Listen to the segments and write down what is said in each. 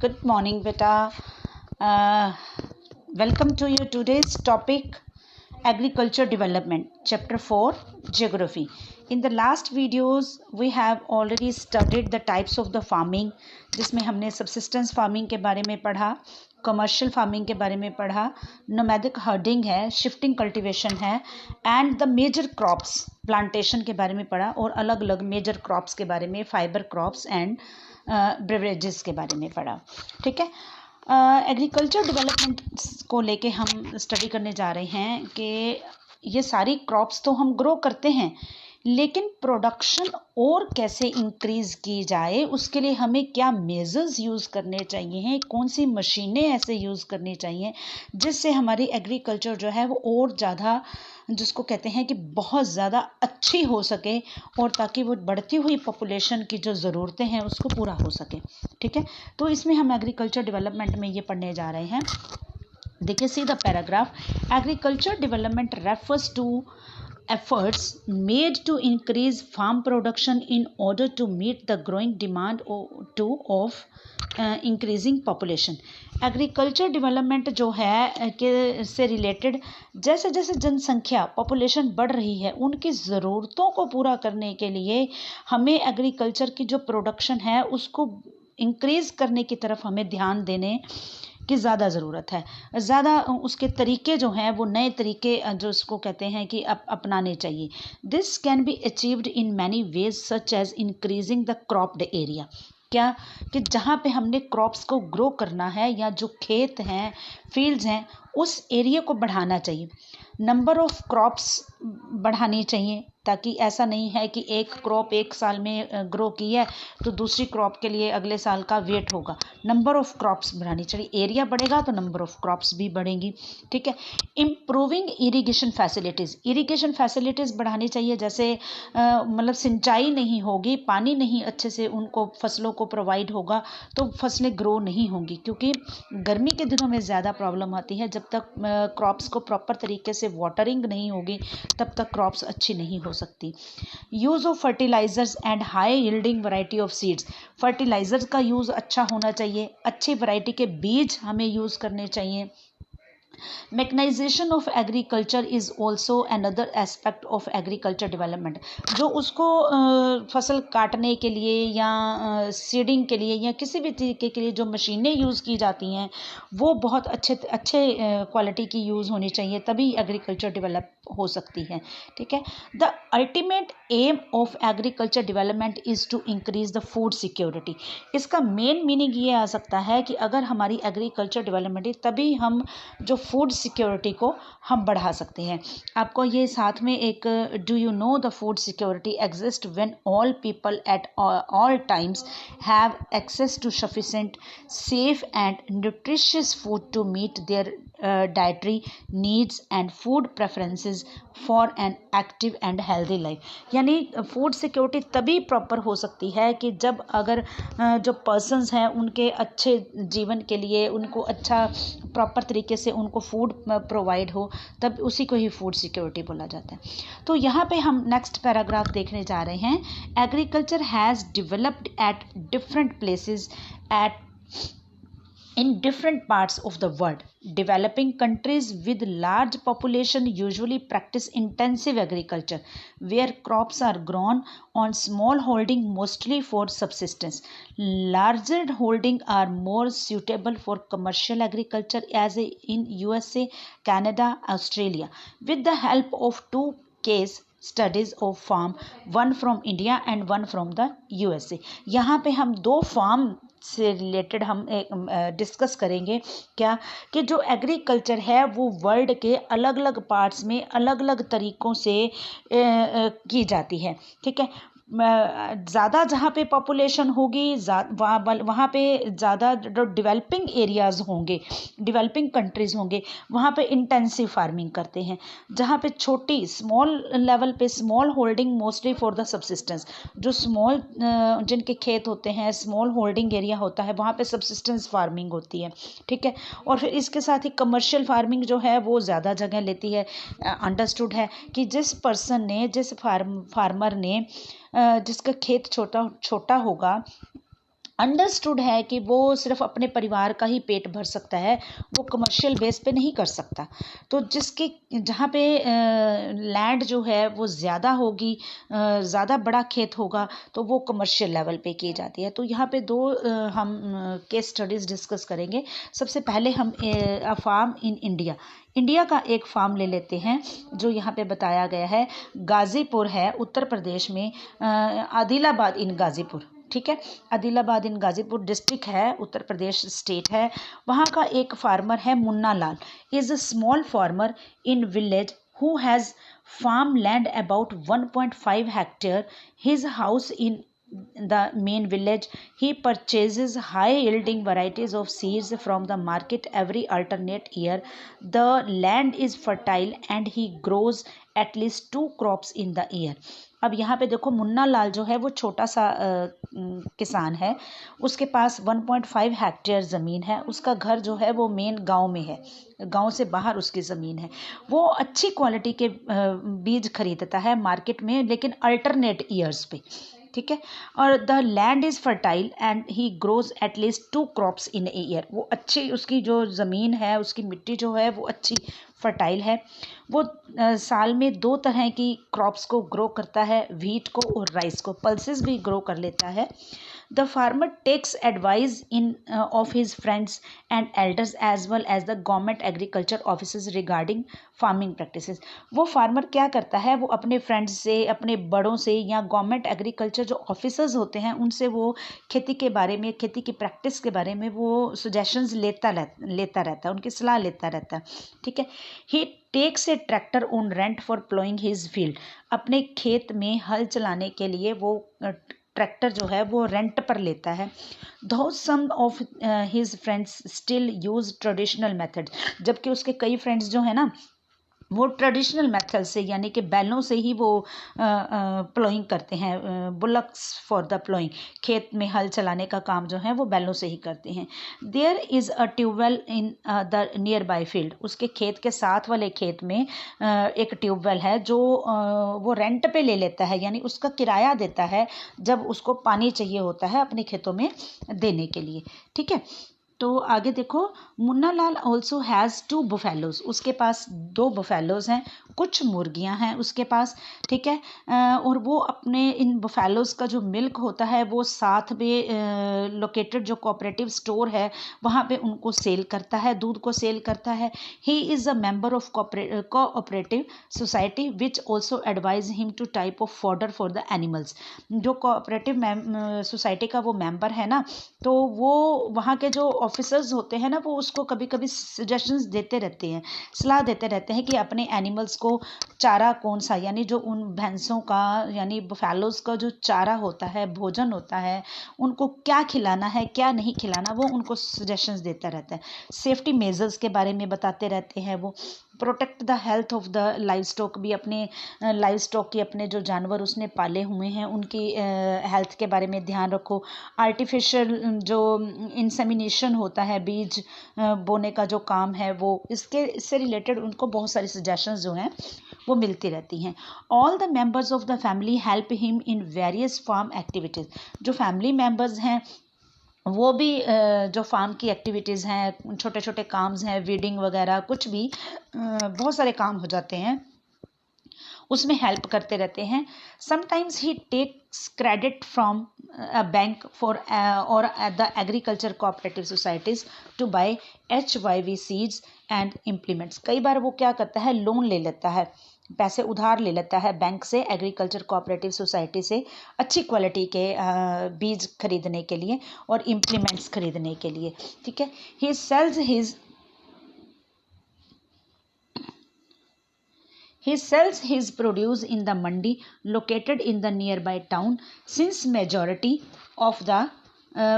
Good morning, beta. Welcome to your today's topic, agriculture development, chapter 4, geography. In the last videos, we have already studied the types of the farming, जिसमें हमने subsistence farming के बारे में पढ़ा, commercial farming के बारे में पढ़ा, नोमैडिक हर्डिंग है, शिफ्टिंग कल्टीवेशन है, and the major crops plantation के बारे में पढ़ा और अलग अलग मेजर क्रॉप्स के बारे में, फाइबर क्रॉप्स एंड ब्रेवरेजेस के बारे में पढ़ा. ठीक है. एग्रीकल्चर डेवलपमेंट को लेके हम स्टडी करने जा रहे हैं कि ये सारी क्रॉप्स तो हम ग्रो करते हैं, लेकिन प्रोडक्शन और कैसे इंक्रीज़ की जाए, उसके लिए हमें क्या मेजर्स यूज़ करने चाहिए, कौन सी मशीनें ऐसे यूज़ करनी चाहिए जिससे हमारी एग्रीकल्चर जो है वो और ज़्यादा, जिसको कहते हैं कि बहुत ज़्यादा अच्छी हो सके, और ताकि वो बढ़ती हुई पॉपुलेशन की जो ज़रूरतें हैं उसको पूरा हो सके. ठीक है. तो इसमें हम एग्रीकल्चर डेवलपमेंट में ये पढ़ने जा रहे हैं. देखिए, see the paragraph. Agriculture development refers to efforts made to increase farm production in order to meet the growing demand of increasing population. Agriculture development जो है के से रिलेटेड जैसे जैसे जनसंख्या पॉपुलेशन बढ़ रही है, उनकी ज़रूरतों को पूरा करने के लिए हमें एग्रीकल्चर की जो प्रोडक्शन है उसको इंक्रीज़ करने की तरफ हमें ध्यान देने की ज़्यादा ज़रूरत है. ज़्यादा उसके तरीके जो हैं वो नए तरीके जो उसको कहते हैं कि अपनाने चाहिए. This can be achieved in many ways such as increasing the cropped area. क्या कि जहाँ पे हमने क्रॉप्स को ग्रो करना है या जो खेत हैं, फील्ड्स हैं, उस एरिया को बढ़ाना चाहिए. नंबर ऑफ क्रॉप्स बढ़ानी चाहिए, ताकि ऐसा नहीं है कि एक क्रॉप एक साल में ग्रो की है तो दूसरी क्रॉप के लिए अगले साल का वेट होगा. नंबर ऑफ क्रॉप्स बढ़ानी चाहिए. एरिया बढ़ेगा तो नंबर ऑफ क्रॉप्स भी बढ़ेंगी. ठीक है. Improving irrigation facilities. Irrigation facilities बढ़ानी चाहिए. जैसे मतलब सिंचाई नहीं होगी, पानी नहीं अच्छे से उनको फसलों को प्रोवाइड होगा तो फसलें ग्रो नहीं होंगी, क्योंकि गर्मी के दिनों में ज़्यादा प्रॉब्लम आती है. जब तक क्रॉप्स को प्रॉपर तरीके से वाटरिंग नहीं होगी तब तक क्रॉप्स अच्छी नहीं हो सकती. Use of fertilisers and high yielding variety of seeds. Fertilisers का यूज़ अच्छा होना चाहिए, अच्छी वैरायटी के बीज हमें यूज़ करने चाहिए. Mechanisation of agriculture is also another aspect of agriculture development. जो उसको फसल काटने के लिए या सीडिंग के लिए या किसी भी तरीके के लिए जो मशीनें यूज़ की जाती हैं वो बहुत अच्छे क्वालिटी की यूज़ होनी चाहिए, तभी एग्रीकल्चर डेवलप हो सकती है. ठीक है. The ultimate aim of agriculture development is to increase the food security. इसका मेन मीनिंग ये आ सकता है कि अगर हमारी एग्रीकल्चर डेवलपमेंट है तभी हम जो फूड सिक्योरिटी को हम बढ़ा सकते हैं. आपको ये साथ में एक do you know the food security exist when all people at all times have access to sufficient safe and nutritious food to meet their dietary needs and food preferences for an active and healthy life. यानी food security तभी proper हो सकती है कि जब अगर जो persons हैं उनके अच्छे जीवन के लिए उनको अच्छा प्रॉपर तरीके से उनको फूड प्रोवाइड हो, तब उसी को ही फूड सिक्योरिटी बोला जाता है. तो यहाँ पे हम नेक्स्ट पैराग्राफ देखने जा रहे हैं. Agriculture has developed at different places at in different parts of the world. Developing countries with large population usually practice intensive agriculture, where crops are grown on small holding mostly for subsistence. Larger holding are more suitable for commercial agriculture, as in USA, Canada, Australia. With the help of two case studies of farm, one from India and one from the USA. यहाँ पे हम दो farm से related हम discuss करेंगे. क्या कि जो एग्रीकल्चर है वो वर्ल्ड के अलग अलग पार्ट्स में अलग अलग तरीक़ों से की जाती है. ठीक है. ज़्यादा जहाँ पे पॉपुलेशन होगी वहाँ पे ज़्यादा जो डेवलपिंग एरियाज़ होंगे, डेवलपिंग कंट्रीज़ होंगे, वहाँ पे इंटेंसिव फार्मिंग करते हैं. जहाँ पे छोटी स्मॉल लेवल पे small holding mostly for the subsistence, जो स्मॉल जिनके खेत होते हैं, स्मॉल होल्डिंग एरिया होता है, वहाँ पे सबसिस्टेंस फार्मिंग होती है. ठीक है. और फिर इसके साथ ही कमर्शियल फार्मिंग जो है वो ज़्यादा जगह लेती है. अंडरस्टूड है कि जिस पर्सन ने, जिस फार्मर ने जिसका खेत छोटा होगा अंडरस्टूड है कि वो सिर्फ अपने परिवार का ही पेट भर सकता है, वो कमर्शियल बेस पे नहीं कर सकता। तो जिसके जहाँ पे लैंड जो है वो ज़्यादा होगी, ज़्यादा बड़ा खेत होगा, तो वो कमर्शियल लेवल पे की जाती है। तो यहाँ पे दो हम केस स्टडीज़ डिस्कस करेंगे। सबसे पहले हम फार्म इन इंडिया, इंडिया का एक फार्म ले लेते हैं जो यहाँ पे बताया गया है। गाज़ीपुर है उत्तर प्रदेश में, आदिलाबाद इन गाज़ीपुर, ठीक है, आदिलाबाद इन गाज़ीपुर डिस्ट्रिक्ट है, उत्तर प्रदेश स्टेट है। वहाँ का एक फार्मर है Munna Lal, is a small farmer in village who has farm land about 1.5 hectare, his house in the main village. He purchases high yielding varieties of seeds from the market every alternate year. The land is fertile and he grows at least 2 crops in the year. अब यहाँ पे देखो मुन्ना लाल जो है वो छोटा सा किसान है, उसके पास 1.5 हेक्टेयर ज़मीन है, उसका घर जो है वो मेन गांव में है, गांव से बाहर उसकी ज़मीन है। वो अच्छी क्वालिटी के बीज खरीदता है मार्केट में, लेकिन अल्टरनेट ईयर्स पे, ठीक है। और the land is fertile and he grows at least 2 crops in a year. वो अच्छी उसकी जो ज़मीन है, उसकी मिट्टी जो है वो अच्छी फर्टाइल है। वो साल में 2 तरह की क्रॉप्स को ग्रो करता है, व्हीट को और राइस को, पल्सेस भी ग्रो कर लेता है। The farmer takes advice of his friends and elders as well as the government agriculture offices regarding farming practices. वो फार्मर क्या करता है, वो अपने फ्रेंड्स से, अपने बड़ों से या गवर्नमेंट एग्रीकल्चर जो ऑफिसर्स होते हैं उनसे वो खेती के बारे में, खेती की प्रैक्टिस के बारे में वो सजेशंस लेता रहता है, उनकी सलाह लेता रहता है, ठीक है। He takes a tractor on rent for ploughing his field. अपने खेत में हल चलाने के लिए वो ट्रैक्टर जो है वो रेंट पर लेता है। दो some of his friends still use traditional method, जबकि उसके कई फ्रेंड्स जो है ना वो ट्रेडिशनल मेथड से, यानी कि बैलों से ही वो प्लोइंग करते हैं, बुलक्स फॉर द प्लोइंग, खेत में हल चलाने का काम जो है वो बैलों से ही करते हैं। There is a tubewell in the nearby field. उसके खेत के साथ वाले खेत में एक ट्यूबवेल है जो वो रेंट पे ले लेता है, यानी उसका किराया देता है जब उसको पानी चाहिए होता है अपने खेतों में देने के लिए, ठीक है। तो आगे देखो, Munna Lal also has 2 buffaloes, उसके पास 2 बुफेलोज हैं, कुछ मुर्गियां हैं उसके पास, ठीक है। और वो अपने इन बुफेलोज का जो मिल्क होता है वो साथ में लोकेटेड जो कोऑपरेटिव स्टोर है वहाँ पे उनको सेल करता है, दूध को सेल करता है। He is a member of cooperative society which also advise him to type of fodder for the animals. जो कोऑपरेटिव सोसाइटी का वो मेंबर है ना, तो वो वहाँ के जो ऑफिसर्स होते हैं ना, वो उसको कभी कभी सजेशंस देते रहते हैं, सलाह देते रहते हैं कि अपने एनिमल्स को चारा कौन सा, यानी जो उन भैंसों का यानी बफेलोज का जो चारा होता है, भोजन होता है, उनको क्या खिलाना है क्या नहीं खिलाना, वो उनको सजेशंस देता रहता है। सेफ्टी मेजर्स के बारे में बताते रहते हैं वो। Protect the health of the live stock, भी अपने लाइव स्टॉक की, अपने जो जानवर उसने पाले हुए हैं उनकी हेल्थ के बारे में ध्यान रखो। आर्टिफिशियल जो इंसेमिनेशन होता है, बीज बोने का जो काम है, वो इससे रिलेटेड उनको बहुत सारी सजेशंस जो हैं वो मिलती रहती हैं। All the members of the family help him in various farm activities. जो फैमिली मेंबर्स हैं वो भी जो फार्म की एक्टिविटीज़ हैं, छोटे छोटे काम्स हैं, वीडिंग वगैरह, कुछ भी बहुत सारे काम हो जाते हैं, उसमें हेल्प करते रहते हैं। Sometimes he takes credit from a bank for or the agriculture cooperative societies to buy HYV seeds and implements. कई बार वो क्या करता है, लोन ले लेता है, पैसे उधार ले लेता है बैंक से, एग्रीकल्चर कोऑपरेटिव सोसाइटी से, अच्छी क्वालिटी के बीज खरीदने के लिए और इम्प्लीमेंट्स खरीदने के लिए, ठीक है। ही sells his produce in the mandi located in the nearby town. Since majority of the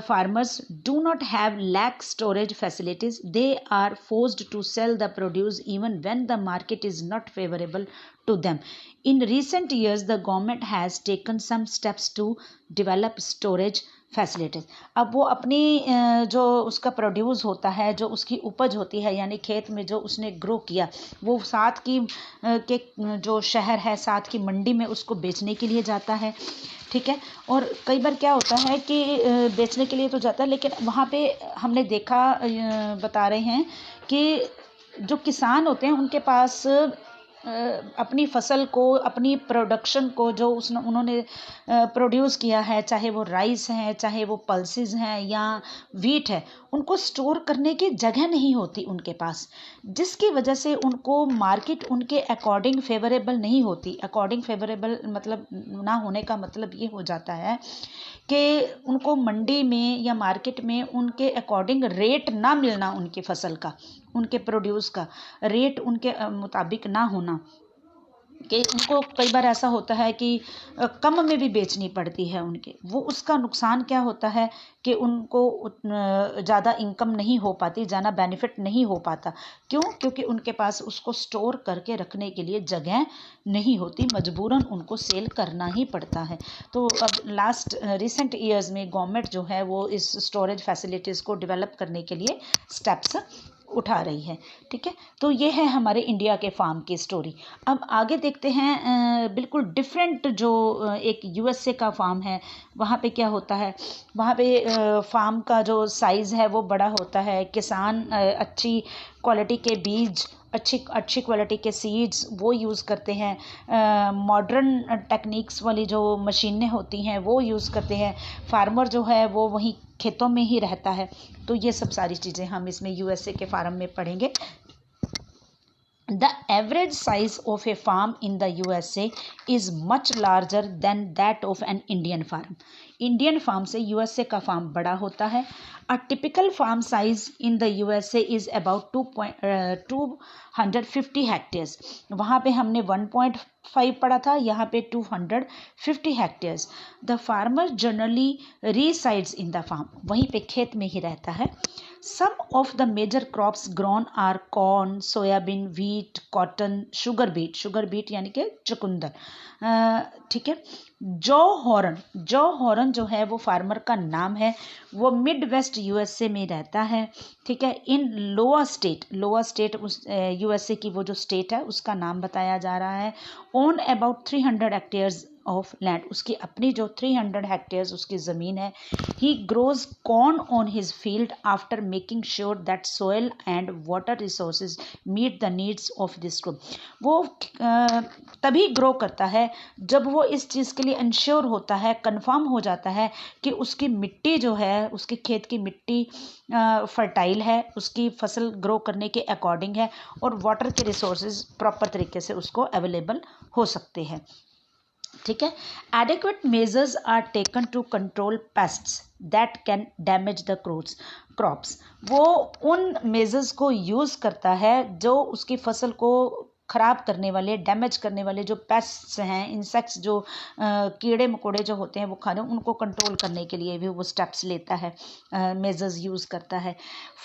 farmers do not have lack storage facilities, they are forced to sell the produce even when the market is not favorable to them. In recent years, the government has taken some steps to develop storage facilities. अब वो अपनी जो उसका produce होता है, जो उसकी उपज होती है, यानी खेत में जो उसने ग्रो किया, वो साथ की के जो शहर है, साथ की मंडी में उसको बेचने के लिए जाता है। ठीक है। और कई बार क्या होता है कि बेचने के लिए तो जाता है, लेकिन वहाँ पे हमने देखा, बता रहे हैं कि जो किसान होते हैं उनके पास अपनी फसल को, अपनी प्रोडक्शन को जो उन्होंने प्रोड्यूस किया है, चाहे वो राइस है, चाहे वो पल्सेस हैं या वीट है, उनको स्टोर करने की जगह नहीं होती उनके पास, जिसकी वजह से उनको मार्केट उनके अकॉर्डिंग फेवरेबल नहीं होती। अकॉर्डिंग फेवरेबल मतलब ना होने का मतलब ये हो जाता है कि उनको मंडी में या मार्केट में उनके अकॉर्डिंग रेट ना मिलना, उनकी फसल का, उनके प्रोड्यूस का रेट उनके मुताबिक ना होना, कि उनको कई बार ऐसा होता है कि कम में भी बेचनी पड़ती है उनके। वो उसका नुकसान क्या होता है कि उनको ज़्यादा इनकम नहीं हो पाती, ज़्यादा बेनिफिट नहीं हो पाता। क्यों? क्योंकि उनके पास उसको स्टोर करके रखने के लिए जगह नहीं होती, मजबूरन उनको सेल करना ही पड़ता है। तो अब लास्ट रिसेंट ईयर्स में गवर्नमेंट जो है वो इस स्टोरेज फैसिलिटीज़ को डेवलप करने के लिए स्टेप्स उठा रही है। ठीक है, तो ये है हमारे इंडिया के फार्म की स्टोरी। अब आगे देखते हैं बिल्कुल डिफरेंट जो एक यूएसए का फार्म है, वहाँ पे क्या होता है। वहाँ पे फार्म का जो साइज़ है वो बड़ा होता है। किसान अच्छी क्वालिटी के बीज, अच्छी क्वालिटी के सीड्स वो यूज़ करते हैं। मॉडर्न टेक्निक्स वाली जो मशीनें होती हैं वो यूज़ करते हैं। फार्मर जो है वो वहीं खेतों में ही रहता है। तो ये सब सारी चीज़ें हम इसमें यूएसए के फार्म में पढ़ेंगे। The average size of a farm in the USA is much larger than that of an Indian farm. Indian farm से यूएसए का फार्म बड़ा होता है। A typical farm size in the USA is about 250 hectares. वहाँ पे हमने 1.5 पढ़ा था, यहाँ पे 250 hectares. The farmer generally resides in the farm, वहीं पे खेत में ही रहता है। Some of the major crops grown are corn, soybean, wheat, cotton, sugar beet यानी कि चुकंदर। ठीक है। जॉ हॉर्न जो है वो फार्मर का नाम है। वो मिड वेस्ट यूएसए में रहता है। ठीक है। इन लोअर स्टेट उस यूएसए की वो जो स्टेट है उसका नाम बताया जा रहा है। Own about 300 hectares of land, उसकी अपनी जो 300 हेक्टेयर्स उसकी ज़मीन है। He grows corn on his field after making sure that soil and water resources meet the needs of this group. वो तभी ग्रो करता है जब वो इस चीज़ के लिए इंश्योर होता है, कंफर्म हो जाता है कि उसकी मिट्टी जो है, उसके खेत की मिट्टी फर्टाइल है, उसकी फसल ग्रो करने के अकॉर्डिंग है और वाटर के रिसोर्सेज प्रॉपर तरीके से उसको अवेलेबल हो सकते हैं। ठीक है। Adequate measures are taken to control pests that can damage the crops. वो उन मेजर्स को यूज़ करता है जो उसकी फसल को ख़राब करने वाले, डैमेज करने वाले जो पेस्ट्स हैं, इंसेक्ट्स, जो कीड़े मकोड़े जो होते हैं वो खाने, उनको कंट्रोल करने के लिए भी वो स्टेप्स लेता है, मेजर्स यूज़ करता है।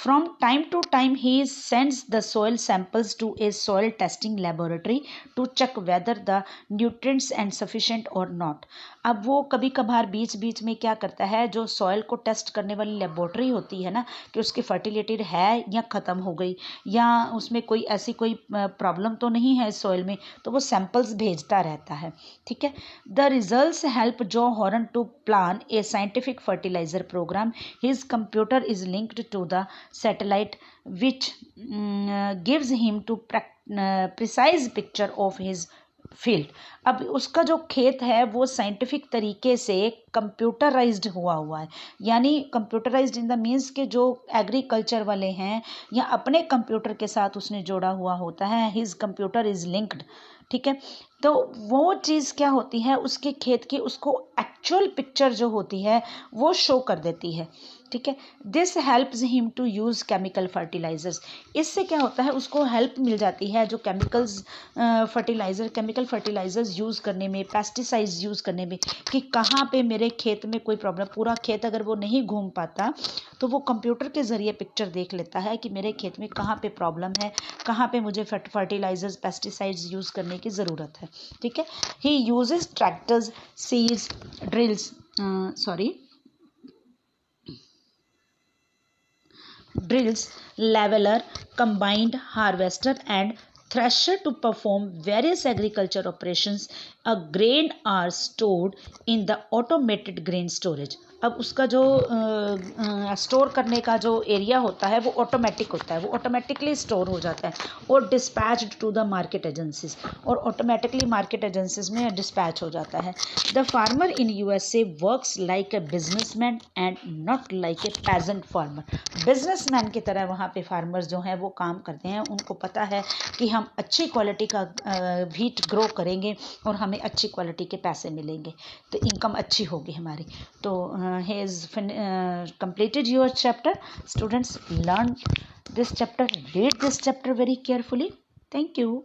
From time to time he sends the soil samples to a soil testing laboratory to check whether the nutrients and sufficient or not. अब वो कभी कभार बीच बीच में क्या करता है, जो सॉइल को टेस्ट करने वाली लेबोरेटरी होती है ना, कि उसकी फर्टिलिटी है या ख़त्म हो गई या उसमें कोई ऐसी कोई प्रॉब्लम तो नहीं है सॉइल में, तो वो सैंपल्स भेजता रहता है। ठीक है। The results help Joe Horn to plan a scientific fertiliser programme. His computer is linked to the satellite which gives him to precise picture of his field. अब उसका जो खेत है वो साइंटिफिक तरीके से कंप्यूटराइज्ड हुआ है, यानी कंप्यूटराइज्ड इन द मीन्स के जो एग्रीकल्चर वाले हैं या अपने कंप्यूटर के साथ उसने जोड़ा हुआ होता है। His computer is linked. ठीक है। तो वो चीज़ क्या होती है, उसके खेत की उसको एक्चुअल पिक्चर जो होती है वो शो कर देती है। ठीक है। This helps him to use chemical fertilisers. इससे क्या होता है, उसको हेल्प मिल जाती है जो केमिकल फर्टिलाइजर्स यूज़ करने में, पेस्टिसाइड्स यूज़ करने में, कि कहाँ पे मेरे खेत में कोई प्रॉब्लम, पूरा खेत अगर वो नहीं घूम पाता तो वो कंप्यूटर के ज़रिए पिक्चर देख लेता है कि मेरे खेत में कहाँ पे प्रॉब्लम है, कहाँ पे मुझे फर्टिलाइजर्स, पेस्टिसाइड्स यूज़ करने की ज़रूरत है। ठीक है। He uses tractors, seeds, drills, leveller, combined harvester and thresher to perform various agriculture operations. A grain are stored in the automated grain storage. अब उसका जो स्टोर करने का जो एरिया होता है वो ऑटोमेटिक होता है, वो ऑटोमेटिकली स्टोर हो जाता है और dispatched to the market agencies, और ऑटोमेटिकली मार्केट एजेंसीज में डिस्पैच हो जाता है. The farmer in USA works like a businessman and not like a peasant farmer. Businessman की तरह वहाँ पे फार्मर्स जो हैं वो काम करते हैं. उनको पता है कि हम अच्छी क्वालिटी का व्हीट ग्रो करेंगे और हमें अच्छी क्वालिटी के पैसे मिलेंगे, तो इनकम अच्छी होगी हमारी. तो he has completed your chapter. Students, learn this chapter, read this chapter very carefully. Thank you.